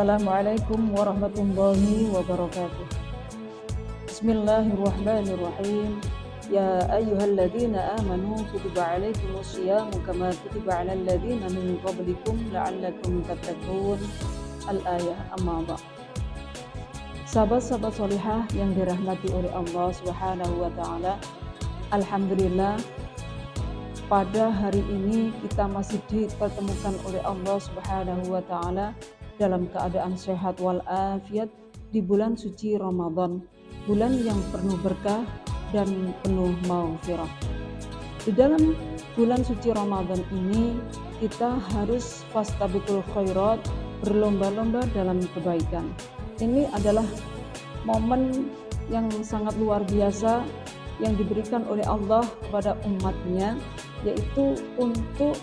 Assalamualaikum warahmatullahi wabarakatuh. Bismillahirrahmanirrahim. Ya ayyuhalladzina amanu kutiba alaikumus syiyamu kama kutiba alal ladzina min qablikum la'allakum tattaqun. Al-ayah. Amma ba'd. Sahabat-sahabat solihah yang dirahmati oleh Allah Subhanahu wa taala, alhamdulillah pada hari ini kita masih dipertemukan oleh Allah Subhanahu wa taala dalam keadaan sehat walafiat di bulan suci Ramadan, bulan yang penuh berkah dan penuh maghfirah. Di dalam bulan suci Ramadan ini kita harus fastabiqul khairat, berlomba-lomba dalam kebaikan. Ini adalah momen yang sangat luar biasa yang diberikan oleh Allah kepada umatnya, yaitu untuk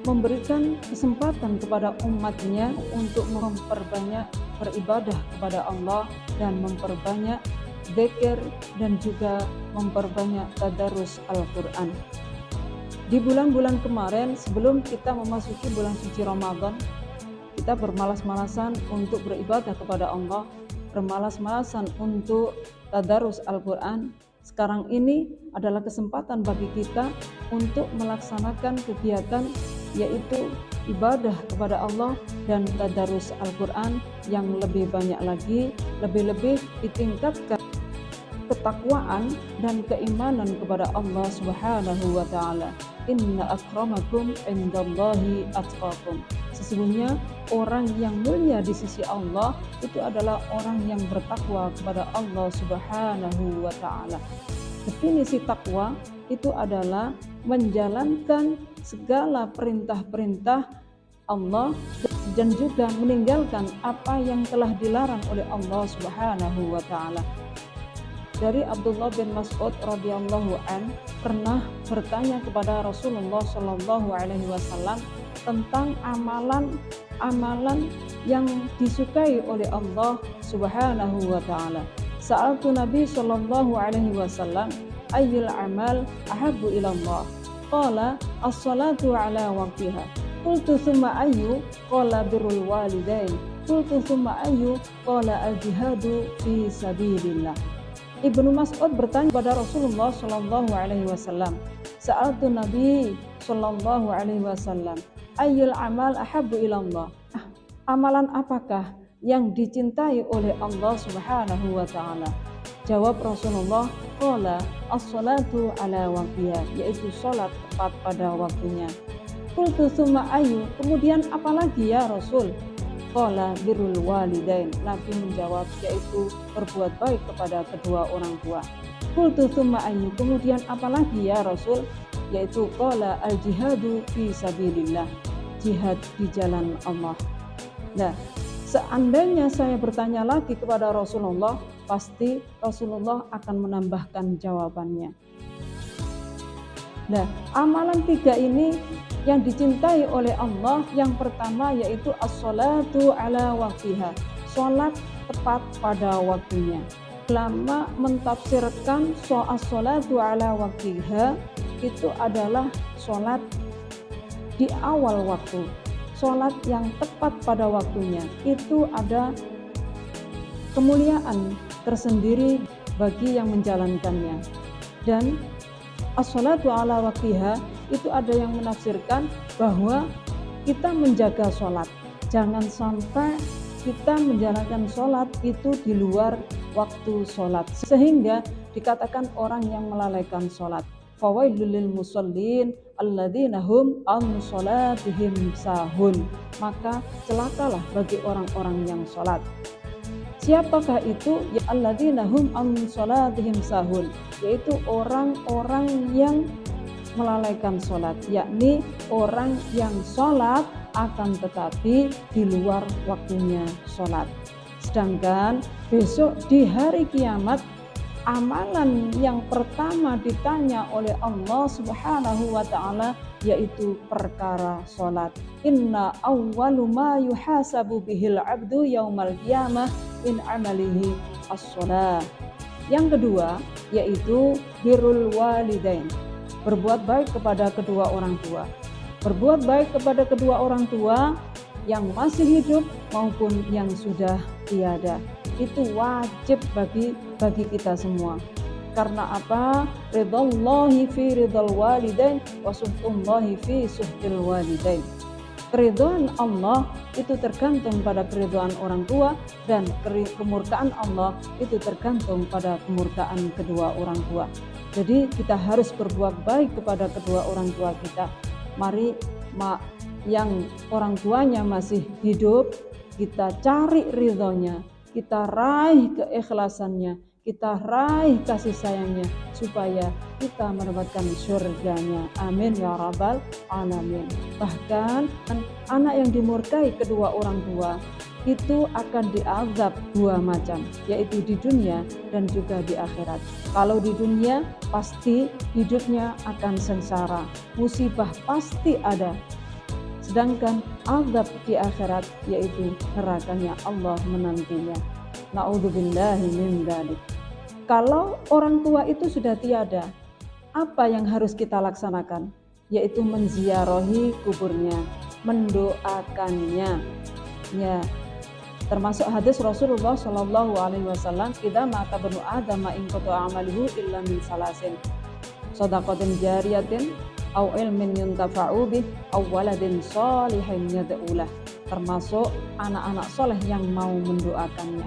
memberikan kesempatan kepada umatnya untuk memperbanyak beribadah kepada Allah dan memperbanyak zikir dan juga memperbanyak tadarus Al-Quran. Di bulan-bulan kemarin sebelum kita memasuki bulan suci Ramadan, kita bermalas-malasan untuk beribadah kepada Allah, bermalas-malasan untuk tadarus Al-Quran. Sekarang ini adalah kesempatan bagi kita untuk melaksanakan kegiatan yaitu ibadah kepada Allah dan tadarus Al-Quran yang lebih banyak lagi, lebih-lebih ditingkatkan ketakwaan dan keimanan kepada Allah Subhanahu wa taala. Inna akramakum indallahi atqakum. Sesungguhnya orang yang mulia di sisi Allah itu adalah orang yang bertakwa kepada Allah Subhanahu wa taala. Definisi takwa itu adalah menjalankan segala perintah-perintah Allah dan juga meninggalkan apa yang telah dilarang oleh Allah Subhanahu wa taala. Dari Abdullah bin Mas'ud radhiyallahu an pernah bertanya kepada Rasulullah shallallahu alaihi wasallam tentang amalan yang disukai oleh Allah Subhanahu wa taala. Sa'altu Nabi sallallahu alaihi wasallam ayyul amal ahabbu ila Allah? Qala as-salatu ala waqtiha. Qultu thumma ayyu? Qala birrul walidain. Qultu thumma ayyu? Qala al-jihadu fi sabilillah. Ibnu Mas'ud bertanya kepada Rasulullah sallallahu alaihi wasallam. Sa'altu Nabi sallallahu alaihi wasallam ayyul amal ahabbu ila Allah? Amalan apakah yang dicintai oleh Allah Subhanahu wa taala? Jawab Rasulullah, qala as-salatu ala waqtiha, yaitu salat tepat pada waktunya. Qultu tsumma ayyu? Kemudian apalagi ya Rasul? Qala birrul walidain. Nabi menjawab, yaitu berbuat baik kepada kedua orang tua. Qultu tsumma ayyu? Kemudian apalagi ya Rasul? Yaitu qala al-jihadu fi sabilillah, jihad di jalan Allah. Nah, seandainya saya bertanya lagi kepada Rasulullah, pasti Rasulullah akan menambahkan jawabannya. Nah, amalan tiga ini yang dicintai oleh Allah, yang pertama yaitu as-salatu ala waqtiha, salat tepat pada waktunya. Ulama mentafsirkan as-salatu ala waqtiha itu adalah salat di awal waktu. Salat yang tepat pada waktunya itu ada kemuliaan tersendiri bagi yang menjalankannya. Dan as-salatu ala waqtiha itu ada yang menafsirkan bahwa kita menjaga salat. Jangan sampai kita menjalankan salat itu di luar waktu salat, sehingga dikatakan orang yang melalaikan salat. Fawailul lil musallin alladzina hum an salatihim sahun. Maka celakalah bagi orang-orang yang salat. Siapakah itu? Ya alladzina hum an salatihim sahun, yaitu orang-orang yang melalaikan salat, yakni orang yang salat akan tetapi di luar waktunya salat. Sedangkan besok di hari kiamat, amalan yang pertama ditanya oleh Allah Subhanahu wa taala yaitu perkara salat. Inna awwalu ma yuhasabu bihil abdu yaumal qiyamah in amalihi as-shalah. Yang kedua yaitu birrul walidain, berbuat baik kepada kedua orang tua. Berbuat baik kepada kedua orang tua yang masih hidup maupun yang sudah tiada. Itu wajib bagi kita semua. Karena apa? Ridhallahi fi ridhal walidain wa suhtullahi fi suhtil walidain. Keridhaan Allah itu tergantung pada keridhaan orang tua, dan kemurkaan Allah itu tergantung pada kemurkaan kedua orang tua. Jadi kita harus berbuat baik kepada kedua orang tua kita. Mari yang orang tuanya masih hidup, kita cari ridhonya, kita raih keikhlasannya, kita raih kasih sayangnya, supaya kita mendapatkan surganya. Amin ya rabbal alamin. Bahkan anak yang dimurkai kedua orang tua itu akan diazab dua macam, yaitu di dunia dan juga di akhirat. Kalau di dunia pasti hidupnya akan sengsara, musibah pasti ada. Sedangkan azab di akhirat yaitu nerakanya Allah menantinya. Na'udzubillahi min dzalik. Kalau orang tua itu sudah tiada, apa yang harus kita laksanakan? Yaitu menziarahi kuburnya, mendoakannya. Ya, termasuk hadis Rasulullah Shallallahu Alaihi Wasallam, "Idza mata banu Adam in qata amaluhu illa min salasin, shadaqatin jariyatin, au ilmin yuntafa'u bih, au waladin sholihin yad'ulah." Termasuk anak-anak soleh yang mau mendoakannya.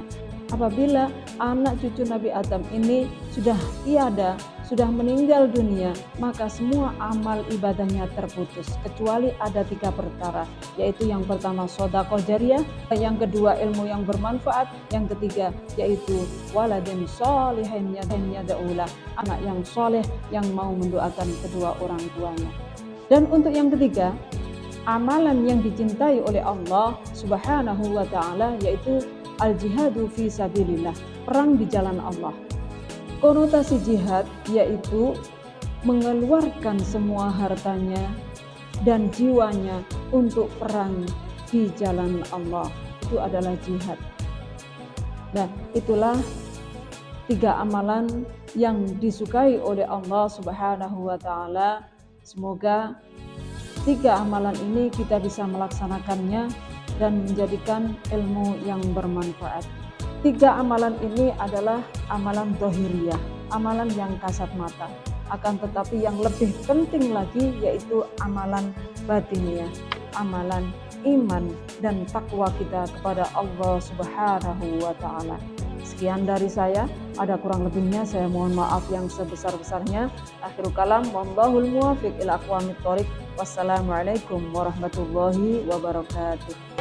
Apabila anak cucu Nabi Adam ini sudah tiada, sudah meninggal dunia, maka semua amal ibadahnya terputus, kecuali ada 3 perkara, yaitu yang pertama sedekah jariyah, yang kedua ilmu yang bermanfaat, yang ketiga yaitu waladin sholihin yad'ulah, anak yang soleh yang mau mendoakan kedua orang tuanya. Dan untuk yang ketiga, amalan yang dicintai oleh Allah Subhanahu wa taala, yaitu al-jihadu fi sabilillah, perang di jalan Allah. Konotasi jihad yaitu mengeluarkan semua hartanya dan jiwanya untuk perang di jalan Allah. Itu adalah jihad. Nah, itulah 3 amalan yang disukai oleh Allah Subhanahu wa taala. Semoga 3 amalan ini kita bisa melaksanakannya dan menjadikan ilmu yang bermanfaat. 3 amalan ini adalah amalan zahiriyah, amalan yang kasat mata. Akan tetapi yang lebih penting lagi yaitu amalan batiniyah, amalan iman dan takwa kita kepada Allah Subhanahu wa taala. Sekian dari saya, ada kurang lebihnya saya mohon maaf yang sebesar-besarnya. Akhirul kalam, wallahul muwaffiq ila aqwamit thoriq. Wassalamualaikum warahmatullahi wabarakatuh.